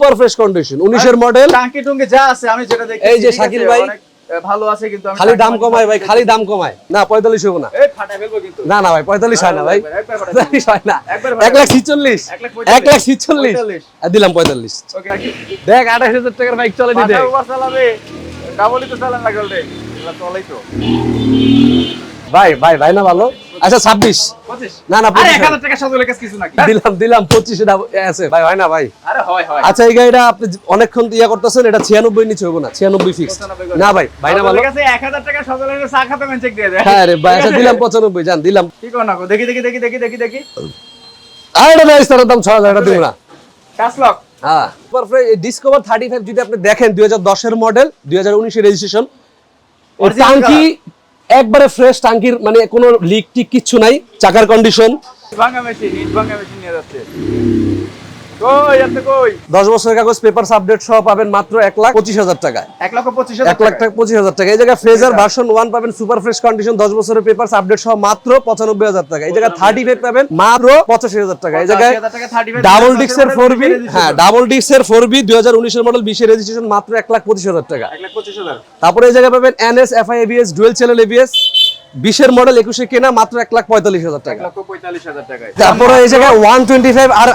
Super fresh condition 19 এর model টাঙ্কি টুঙ্কি যা আছে আমি যেটা দেখি এই যে শাকিল ভাই ভালো আছে কিন্তু আমি খালি দাম কমায় ভাই, খালি দাম কমায় না 45 হবে না, এই ফাটাই ফেলবো কিন্তু না না ভাই 45 হয় না ভাই, 45 হয় না, 1,46,000 1,46,000 দিলাম 45। ওকে দেখ 28,000 টাকার বাইক চলে দিতে চালাবে ডাবলই তো চালান লাগে অলরেডি এগুলা চলেই তো ভাই ভাই ভাই না ভালো। আচ্ছা 26 25 না না আরে 25 1000 টাকা সাজলে কাছে কিছু নাকি দিলাম 25 এ আছে ভাই, হয় না ভাই। আরে হয় আচ্ছা এই গাড়িটা আপনি অনেকক্ষণ ইয়া করতেছেন, এটা 96 নিচে হবে না, 96 ফিক্স না ভাই, ভাই না ভালো। কাছে 1000 টাকা সাজলে চা খাতে মেন চেক দিয়ে দেয়। হ্যাঁ রে ভাই, আচ্ছা দিলাম 95 জান দিলাম। কি কোন না দেখি আর এটা নাই তার দাম 6000 টাকা দিব না। কাজ লক হ্যাঁ সুপার ফ্রেশ ডিসকভার 35 যদি আপনি দেখেন 2010 এর মডেল 2019 এর রেজিস্ট্রেশন, টাঙ্কি একবারে ফ্রেশ, টাঙ্কির মানে কোনো লিক টিক কিছু নাই, চাকার কন্ডিশন ভাঙা মেশিন নিয়ে যাচ্ছে। কই আপনি কই 10 বছরের কাগজ পেপারস আপডেট সহ পাবেন মাত্র 1,25,000 টাকায়, 1,25,000 টাকা। এই জায়গায় ফ্রেজার ভার্সন 1 পাবেন সুপার ফ্রেশ কন্ডিশন 10 বছরের পেপারস আপডেট সহ মাত্র 95,000 টাকা। এই জায়গায় 35 পাবেন মাত্র 85,000 টাকা। এই জায়গায় ডাবল ডিস্কের 4B, হ্যাঁ ডাবল ডিস্কের 4B 2019 এর মডেল 20 এর রেজিস্ট্রেশন মাত্র 1,25,000 টাকা। 1,25,000 তারপরে এই জায়গায় পাবেন NS FI ABS dual channel ABS 20 এর মডেল 21 এ কেনা মাত্র 1,45,000 টাকা। 1,45,000 টাকায়। তারপরে এই জায়গায় 125 আর